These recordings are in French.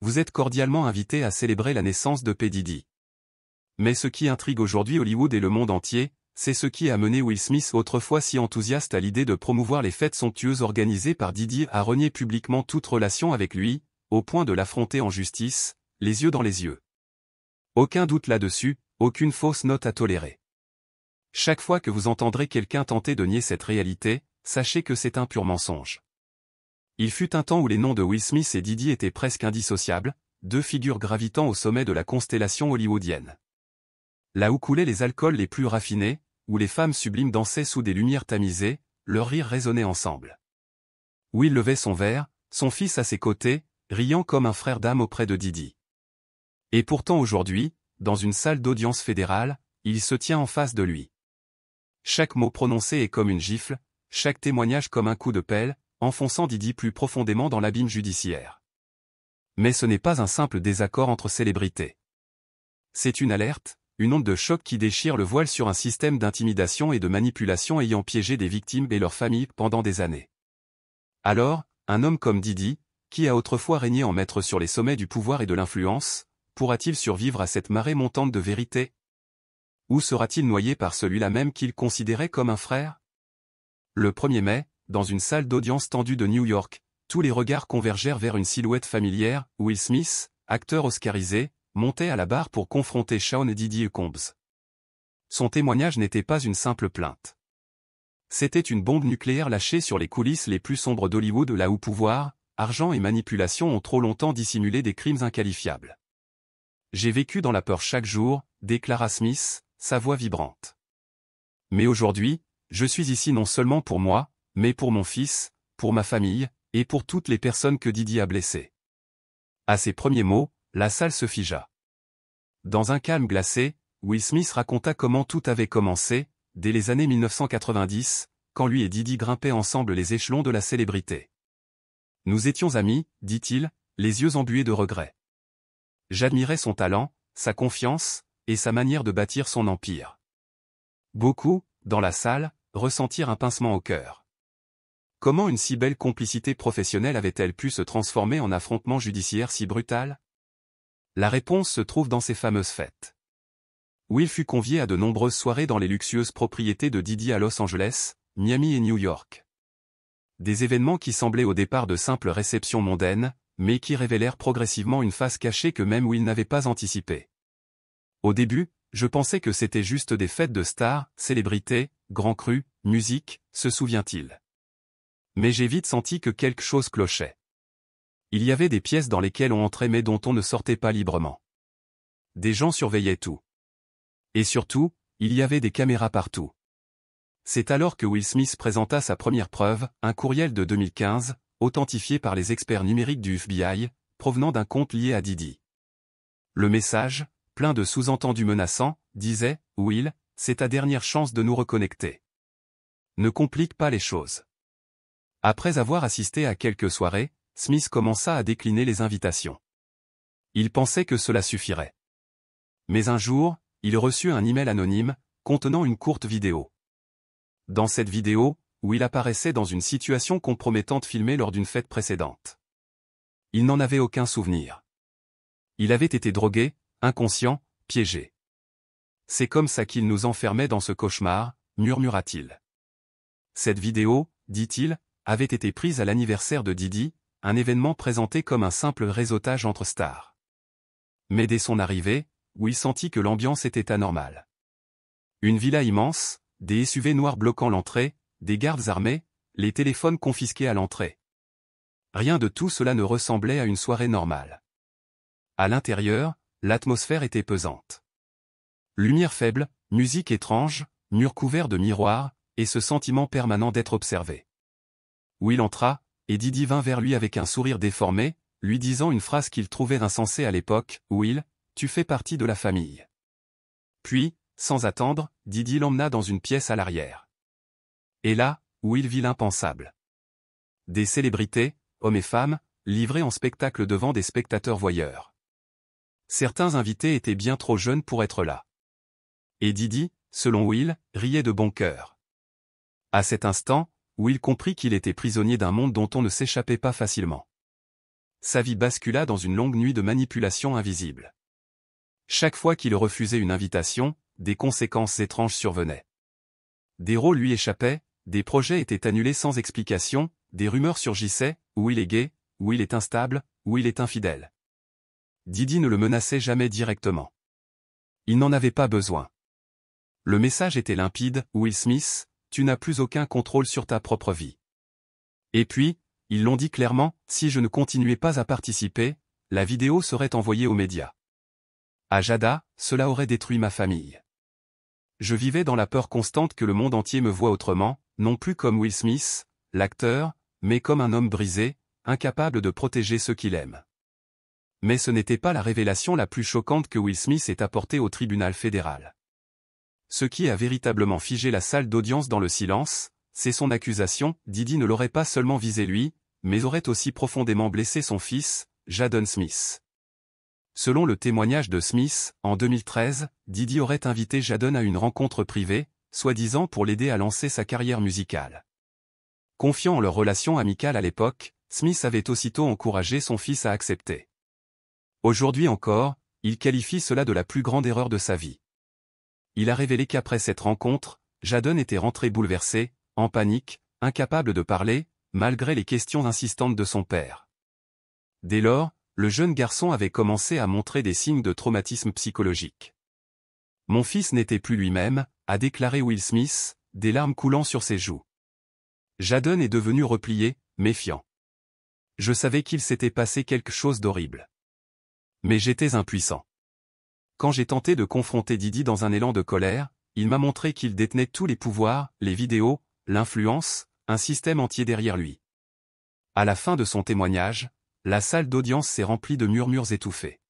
vous êtes cordialement invité à célébrer la naissance de P. Diddy. Mais ce qui intrigue aujourd'hui Hollywood et le monde entier, c'est ce qui a mené Will Smith, autrefois si enthousiaste à l'idée de promouvoir les fêtes somptueuses organisées par Diddy, à renier publiquement toute relation avec lui, au point de l'affronter en justice, les yeux dans les yeux. Aucun doute là-dessus, aucune fausse note à tolérer. Chaque fois que vous entendrez quelqu'un tenter de nier cette réalité, sachez que c'est un pur mensonge. Il fut un temps où les noms de Will Smith et Diddy étaient presque indissociables, deux figures gravitant au sommet de la constellation hollywoodienne. Là où coulaient les alcools les plus raffinés, où les femmes sublimes dansaient sous des lumières tamisées, leurs rires résonnaient ensemble. Will levait son verre, son fils à ses côtés, riant comme un frère d'âme auprès de Diddy. Et pourtant aujourd'hui, dans une salle d'audience fédérale, il se tient en face de lui. Chaque mot prononcé est comme une gifle, chaque témoignage comme un coup de pelle, enfonçant Diddy plus profondément dans l'abîme judiciaire. Mais ce n'est pas un simple désaccord entre célébrités. C'est une alerte, une onde de choc qui déchire le voile sur un système d'intimidation et de manipulation ayant piégé des victimes et leurs familles pendant des années. Alors, un homme comme Diddy, qui a autrefois régné en maître sur les sommets du pouvoir et de l'influence, pourra-t-il survivre à cette marée montante de vérité? Ou sera-t-il noyé par celui-là même qu'il considérait comme un frère? Le 1er mai, dans une salle d'audience tendue de New York, tous les regards convergèrent vers une silhouette familière, Will Smith, acteur oscarisé, montait à la barre pour confronter Sean Diddy Combs. Son témoignage n'était pas une simple plainte. C'était une bombe nucléaire lâchée sur les coulisses les plus sombres d'Hollywood, là où pouvoir, argent et manipulation ont trop longtemps dissimulé des crimes inqualifiables. J'ai vécu dans la peur chaque jour, déclara Smith, sa voix vibrante. Mais aujourd'hui, je suis ici non seulement pour moi, mais pour mon fils, pour ma famille, et pour toutes les personnes que Diddy a blessées. À ces premiers mots, la salle se figea. Dans un calme glacé, Will Smith raconta comment tout avait commencé, dès les années 1990, quand lui et Diddy grimpaient ensemble les échelons de la célébrité. Nous étions amis, dit-il, les yeux embués de regret. J'admirais son talent, sa confiance, et sa manière de bâtir son empire. Beaucoup, dans la salle, ressentirent un pincement au cœur. Comment une si belle complicité professionnelle avait-elle pu se transformer en affrontement judiciaire si brutal? La réponse se trouve dans ces fameuses fêtes. Will fut convié à de nombreuses soirées dans les luxueuses propriétés de Diddy à Los Angeles, Miami et New York. Des événements qui semblaient au départ de simples réceptions mondaines, mais qui révélèrent progressivement une face cachée que même Will n'avait pas anticipée. Au début, je pensais que c'était juste des fêtes de stars, célébrités, grands crus, musique, se souvient-il. Mais j'ai vite senti que quelque chose clochait. Il y avait des pièces dans lesquelles on entrait mais dont on ne sortait pas librement. Des gens surveillaient tout. Et surtout, il y avait des caméras partout. C'est alors que Will Smith présenta sa première preuve, un courriel de 2015, authentifié par les experts numériques du FBI, provenant d'un compte lié à Diddy. Le message, plein de sous-entendus menaçants, disait « Will, c'est ta dernière chance de nous reconnecter. Ne complique pas les choses. » Après avoir assisté à quelques soirées, Smith commença à décliner les invitations. Il pensait que cela suffirait. Mais un jour, il reçut un email anonyme, contenant une courte vidéo. Dans cette vidéo, Will apparaissait dans une situation compromettante filmée lors d'une fête précédente. Il n'en avait aucun souvenir. Il avait été drogué, inconscient, piégé. C'est comme ça qu'il nous enfermait dans ce cauchemar, murmura-t-il. Cette vidéo, dit-il, avait été prise à l'anniversaire de Diddy, un événement présenté comme un simple réseautage entre stars. Mais dès son arrivée, Will sentit que l'ambiance était anormale. Une villa immense, des SUV noirs bloquant l'entrée, des gardes armés, les téléphones confisqués à l'entrée. Rien de tout cela ne ressemblait à une soirée normale. À l'intérieur, l'atmosphère était pesante. Lumière faible, musique étrange, murs couverts de miroirs, et ce sentiment permanent d'être observé. Will entra, et Diddy vint vers lui avec un sourire déformé, lui disant une phrase qu'il trouvait insensée à l'époque, « Will, tu fais partie de la famille. » Puis, sans attendre, Diddy l'emmena dans une pièce à l'arrière. Et là, Will vit l'impensable. Des célébrités, hommes et femmes, livrés en spectacle devant des spectateurs voyeurs. Certains invités étaient bien trop jeunes pour être là. Et Diddy, selon Will, riait de bon cœur. À cet instant, Will comprit qu'il était prisonnier d'un monde dont on ne s'échappait pas facilement. Sa vie bascula dans une longue nuit de manipulation invisible. Chaque fois qu'il refusait une invitation, des conséquences étranges survenaient. Des rôles lui échappaient, des projets étaient annulés sans explication, des rumeurs surgissaient, ou il est gay, ou il est instable, ou il est infidèle. Didi ne le menaçait jamais directement. Il n'en avait pas besoin. Le message était limpide, Will Smith, tu n'as plus aucun contrôle sur ta propre vie. Et puis, ils l'ont dit clairement, si je ne continuais pas à participer, la vidéo serait envoyée aux médias. À Jada, cela aurait détruit ma famille. Je vivais dans la peur constante que le monde entier me voie autrement, non plus comme Will Smith, l'acteur, mais comme un homme brisé, incapable de protéger ceux qu'il aime. Mais ce n'était pas la révélation la plus choquante que Will Smith ait apportée au tribunal fédéral. Ce qui a véritablement figé la salle d'audience dans le silence, c'est son accusation, Didi ne l'aurait pas seulement visé lui, mais aurait aussi profondément blessé son fils, Jaden Smith. Selon le témoignage de Smith, en 2013, Didi aurait invité Jaden à une rencontre privée, soi-disant pour l'aider à lancer sa carrière musicale. Confiant en leur relation amicale à l'époque, Smith avait aussitôt encouragé son fils à accepter. Aujourd'hui encore, il qualifie cela de la plus grande erreur de sa vie. Il a révélé qu'après cette rencontre, Jaden était rentré bouleversé, en panique, incapable de parler, malgré les questions insistantes de son père. Dès lors, le jeune garçon avait commencé à montrer des signes de traumatisme psychologique. Mon fils n'était plus lui-même, a déclaré Will Smith, des larmes coulant sur ses joues. Jaden est devenu replié, méfiant. Je savais qu'il s'était passé quelque chose d'horrible. Mais j'étais impuissant. Quand j'ai tenté de confronter Didi dans un élan de colère, il m'a montré qu'il détenait tous les pouvoirs, les vidéos, l'influence, un système entier derrière lui. À la fin de son témoignage, la salle d'audience s'est remplie de murmures étouffés.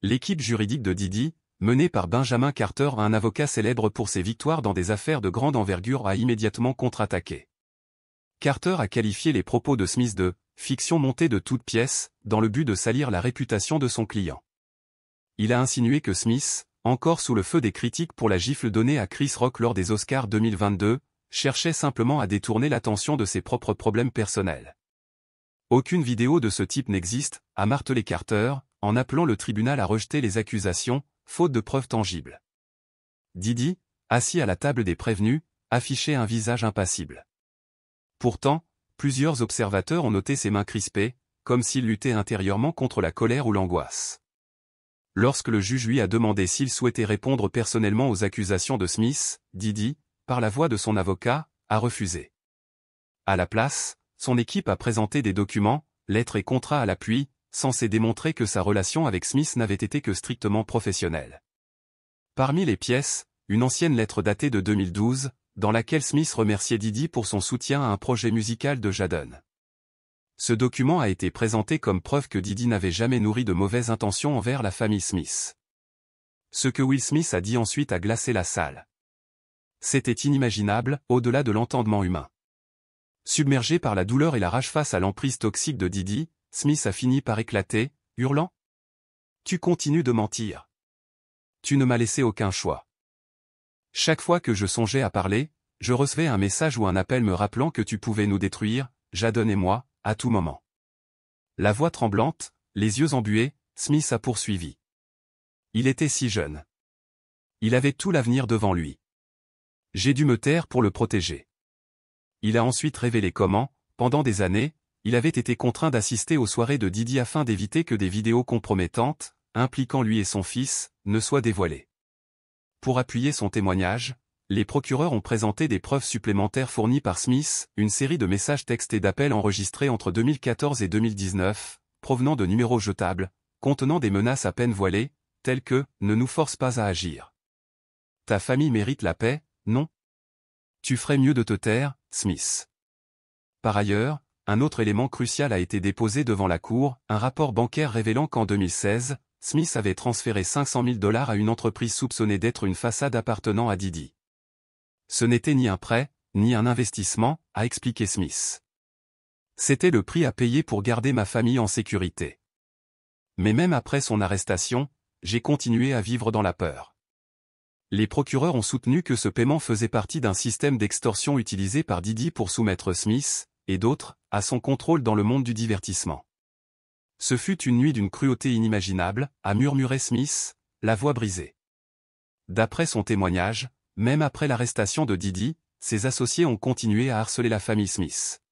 L'équipe juridique de Didi, menée par Benjamin Carter, un avocat célèbre pour ses victoires dans des affaires de grande envergure, a immédiatement contre-attaqué. Carter a qualifié les propos de Smith de « fiction montée de toutes pièces » dans le but de salir la réputation de son client. Il a insinué que Smith, encore sous le feu des critiques pour la gifle donnée à Chris Rock lors des Oscars 2022, cherchait simplement à détourner l'attention de ses propres problèmes personnels. Aucune vidéo de ce type n'existe, a martelé Carter, en appelant le tribunal à rejeter les accusations, faute de preuves tangibles. Didi, assis à la table des prévenus, affichait un visage impassible. Pourtant, plusieurs observateurs ont noté ses mains crispées, comme s'il luttait intérieurement contre la colère ou l'angoisse. Lorsque le juge lui a demandé s'il souhaitait répondre personnellement aux accusations de Smith, Didi, par la voix de son avocat, a refusé. À la place, son équipe a présenté des documents, lettres et contrats à l'appui, censés démontrer que sa relation avec Smith n'avait été que strictement professionnelle. Parmi les pièces, une ancienne lettre datée de 2012, dans laquelle Smith remerciait Didi pour son soutien à un projet musical de Jaden. Ce document a été présenté comme preuve que Didi n'avait jamais nourri de mauvaises intentions envers la famille Smith. Ce que Will Smith a dit ensuite a glacé la salle. C'était inimaginable, au-delà de l'entendement humain. Submergé par la douleur et la rage face à l'emprise toxique de Didi, Smith a fini par éclater, hurlant « Tu continues de mentir. Tu ne m'as laissé aucun choix. » Chaque fois que je songeais à parler, je recevais un message ou un appel me rappelant que tu pouvais nous détruire, Jaden et moi, à tout moment. La voix tremblante, les yeux embués, Smith a poursuivi. Il était si jeune. Il avait tout l'avenir devant lui. J'ai dû me taire pour le protéger. Il a ensuite révélé comment, pendant des années, il avait été contraint d'assister aux soirées de Didi afin d'éviter que des vidéos compromettantes, impliquant lui et son fils, ne soient dévoilées. Pour appuyer son témoignage, les procureurs ont présenté des preuves supplémentaires fournies par Smith, une série de messages textes et d'appels enregistrés entre 2014 et 2019, provenant de numéros jetables, contenant des menaces à peine voilées, telles que « Ne nous force pas à agir. Ta famille mérite la paix, non ? Tu ferais mieux de te taire, Smith. » Par ailleurs, un autre élément crucial a été déposé devant la Cour, un rapport bancaire révélant qu'en 2016, Smith avait transféré 500 000 $ à une entreprise soupçonnée d'être une façade appartenant à Didi. Ce n'était ni un prêt, ni un investissement, a expliqué Smith. C'était le prix à payer pour garder ma famille en sécurité. Mais même après son arrestation, j'ai continué à vivre dans la peur. Les procureurs ont soutenu que ce paiement faisait partie d'un système d'extorsion utilisé par Didi pour soumettre Smith, et d'autres, à son contrôle dans le monde du divertissement. Ce fut une nuit d'une cruauté inimaginable, a murmuré Smith, la voix brisée. D'après son témoignage, même après l'arrestation de Diddy, ses associés ont continué à harceler la famille Smith.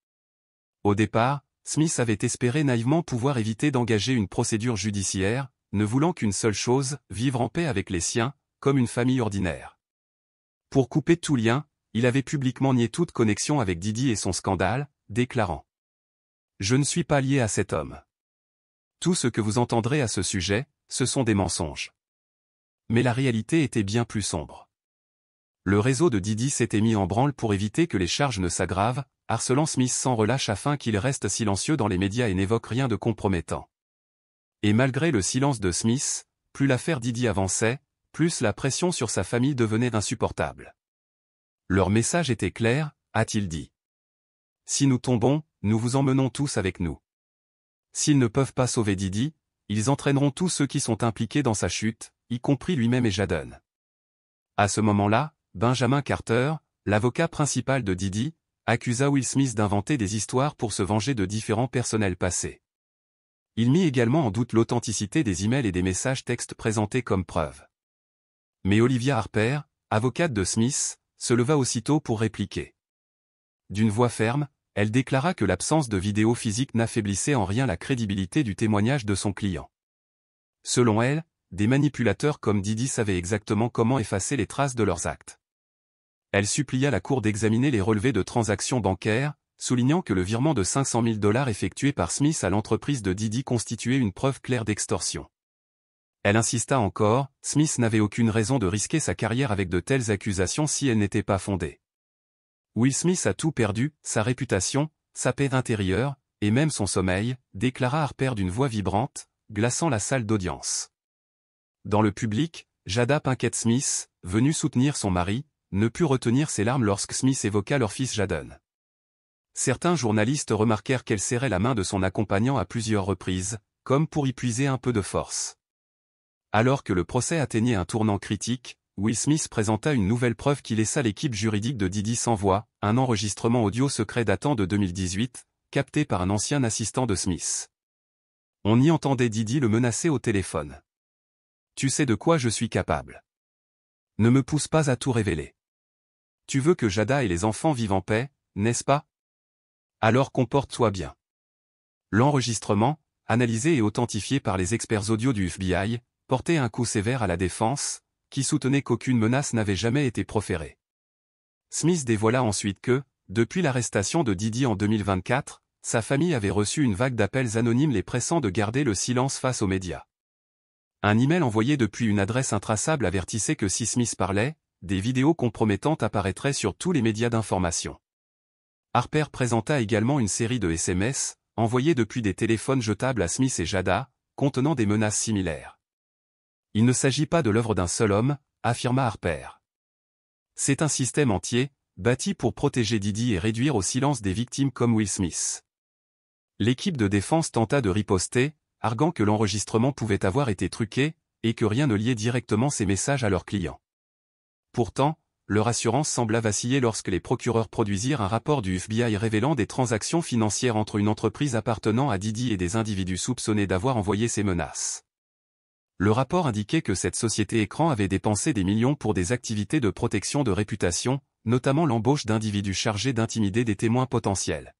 Au départ, Smith avait espéré naïvement pouvoir éviter d'engager une procédure judiciaire, ne voulant qu'une seule chose, vivre en paix avec les siens, comme une famille ordinaire. Pour couper tout lien, il avait publiquement nié toute connexion avec Diddy et son scandale, déclarant « Je ne suis pas lié à cet homme. Tout ce que vous entendrez à ce sujet, ce sont des mensonges. » Mais la réalité était bien plus sombre. Le réseau de Diddy s'était mis en branle pour éviter que les charges ne s'aggravent, harcelant Smith sans relâche afin qu'il reste silencieux dans les médias et n'évoque rien de compromettant. Et malgré le silence de Smith, plus l'affaire Diddy avançait, plus la pression sur sa famille devenait insupportable. Leur message était clair, a-t-il dit. Si nous tombons, nous vous emmenons tous avec nous. S'ils ne peuvent pas sauver Diddy, ils entraîneront tous ceux qui sont impliqués dans sa chute, y compris lui-même et Jadon. À ce moment-là, Benjamin Carter, l'avocat principal de Diddy, accusa Will Smith d'inventer des histoires pour se venger de différents personnels passés. Il mit également en doute l'authenticité des emails et des messages textes présentés comme preuve. Mais Olivia Harper, avocate de Smith, se leva aussitôt pour répliquer. D'une voix ferme, elle déclara que l'absence de vidéo physique n'affaiblissait en rien la crédibilité du témoignage de son client. Selon elle, des manipulateurs comme Diddy savaient exactement comment effacer les traces de leurs actes. Elle supplia la Cour d'examiner les relevés de transactions bancaires, soulignant que le virement de 500 000 $ effectué par Smith à l'entreprise de Diddy constituait une preuve claire d'extorsion. Elle insista encore, Smith n'avait aucune raison de risquer sa carrière avec de telles accusations si elles n'étaient pas fondées. Will Smith a tout perdu, sa réputation, sa paix intérieure, et même son sommeil, déclara Harper d'une voix vibrante, glaçant la salle d'audience. Dans le public, Jada Pinkett Smith, venue soutenir son mari, ne put retenir ses larmes lorsque Smith évoqua leur fils Jadon. Certains journalistes remarquèrent qu'elle serrait la main de son accompagnant à plusieurs reprises, comme pour y puiser un peu de force. Alors que le procès atteignait un tournant critique, Will Smith présenta une nouvelle preuve qui laissa l'équipe juridique de Diddy sans voix, un enregistrement audio secret datant de 2018, capté par un ancien assistant de Smith. On y entendait Diddy le menacer au téléphone. « Tu sais de quoi je suis capable. Ne me pousse pas à tout révéler. Tu veux que Jada et les enfants vivent en paix, n'est-ce pas? Alors comporte-toi bien. » L'enregistrement, analysé et authentifié par les experts audio du FBI, portait un coup sévère à la défense, qui soutenait qu'aucune menace n'avait jamais été proférée. Smith dévoila ensuite que, depuis l'arrestation de Diddy en 2024, sa famille avait reçu une vague d'appels anonymes les pressant de garder le silence face aux médias. Un email envoyé depuis une adresse intraçable avertissait que si Smith parlait, des vidéos compromettantes apparaîtraient sur tous les médias d'information. Harper présenta également une série de SMS, envoyés depuis des téléphones jetables à Smith et Jada, contenant des menaces similaires. Il ne s'agit pas de l'œuvre d'un seul homme, affirma Harper. C'est un système entier, bâti pour protéger Diddy et réduire au silence des victimes comme Will Smith. L'équipe de défense tenta de riposter, arguant que l'enregistrement pouvait avoir été truqué, et que rien ne liait directement ces messages à leurs clients. Pourtant, leur assurance sembla vaciller lorsque les procureurs produisirent un rapport du FBI révélant des transactions financières entre une entreprise appartenant à Diddy et des individus soupçonnés d'avoir envoyé ces menaces. Le rapport indiquait que cette société écran avait dépensé des millions pour des activités de protection de réputation, notamment l'embauche d'individus chargés d'intimider des témoins potentiels.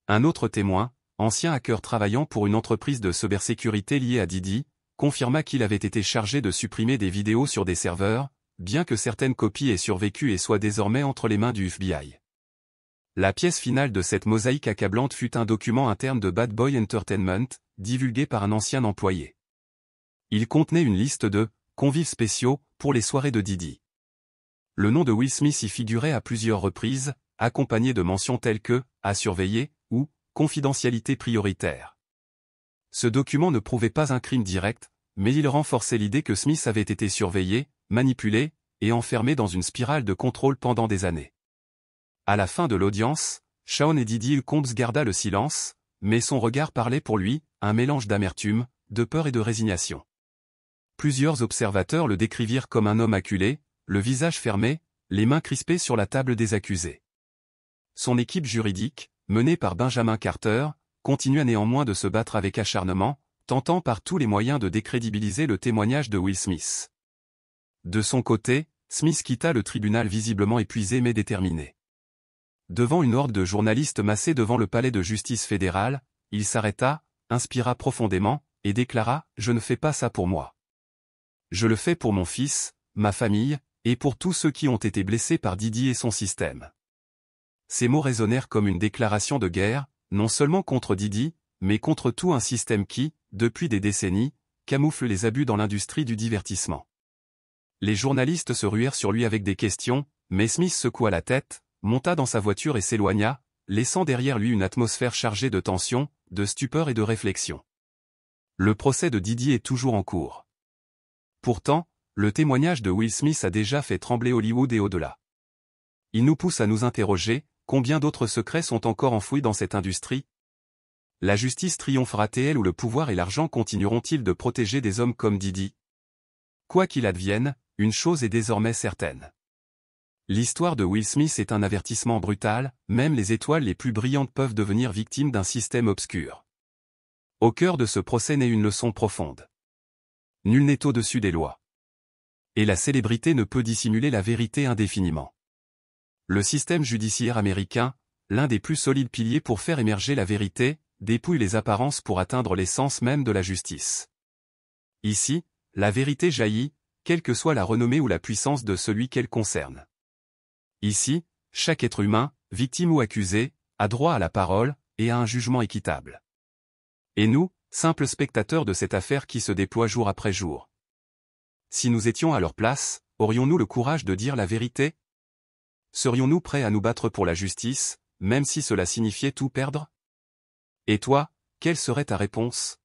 Un autre témoin, ancien hacker travaillant pour une entreprise de cybersécurité liée à Diddy, confirma qu'il avait été chargé de supprimer des vidéos sur des serveurs, bien que certaines copies aient survécu et soient désormais entre les mains du FBI. La pièce finale de cette mosaïque accablante fut un document interne de Bad Boy Entertainment, divulgué par un ancien employé. Il contenait une liste de « convives spéciaux » pour les soirées de Diddy. Le nom de Will Smith y figurait à plusieurs reprises, accompagné de mentions telles que « à surveiller » ou « confidentialité prioritaire ». Ce document ne prouvait pas un crime direct, mais il renforçait l'idée que Smith avait été surveillé, manipulé, et enfermé dans une spirale de contrôle pendant des années. À la fin de l'audience, Shawn et Diddy Combs garda le silence, mais son regard parlait pour lui, un mélange d'amertume, de peur et de résignation. Plusieurs observateurs le décrivirent comme un homme acculé, le visage fermé, les mains crispées sur la table des accusés. Son équipe juridique, menée par Benjamin Carter, continua néanmoins de se battre avec acharnement, tentant par tous les moyens de décrédibiliser le témoignage de Will Smith. De son côté, Smith quitta le tribunal visiblement épuisé mais déterminé. Devant une horde de journalistes massés devant le palais de justice fédéral, il s'arrêta, inspira profondément, et déclara « Je ne fais pas ça pour moi. Je le fais pour mon fils, ma famille, et pour tous ceux qui ont été blessés par Diddy et son système. » Ces mots résonnèrent comme une déclaration de guerre, non seulement contre Diddy, mais contre tout un système qui, depuis des décennies, camoufle les abus dans l'industrie du divertissement. Les journalistes se ruèrent sur lui avec des questions, mais Smith secoua la tête, monta dans sa voiture et s'éloigna, laissant derrière lui une atmosphère chargée de tension, de stupeur et de réflexion. Le procès de Diddy est toujours en cours. Pourtant, le témoignage de Will Smith a déjà fait trembler Hollywood et au-delà. Il nous pousse à nous interroger, combien d'autres secrets sont encore enfouis dans cette industrie? La justice triomphera-t-elle ou le pouvoir et l'argent continueront-ils de protéger des hommes comme Diddy? Quoi qu'il advienne, une chose est désormais certaine. L'histoire de Will Smith est un avertissement brutal, même les étoiles les plus brillantes peuvent devenir victimes d'un système obscur. Au cœur de ce procès naît une leçon profonde. Nul n'est au-dessus des lois. Et la célébrité ne peut dissimuler la vérité indéfiniment. Le système judiciaire américain, l'un des plus solides piliers pour faire émerger la vérité, dépouille les apparences pour atteindre l'essence même de la justice. Ici, la vérité jaillit, quelle que soit la renommée ou la puissance de celui qu'elle concerne. Ici, chaque être humain, victime ou accusé, a droit à la parole, et à un jugement équitable. Et nous, simples spectateurs de cette affaire qui se déploie jour après jour. Si nous étions à leur place, aurions-nous le courage de dire la vérité? Serions-nous prêts à nous battre pour la justice, même si cela signifiait tout perdre? Et toi, quelle serait ta réponse?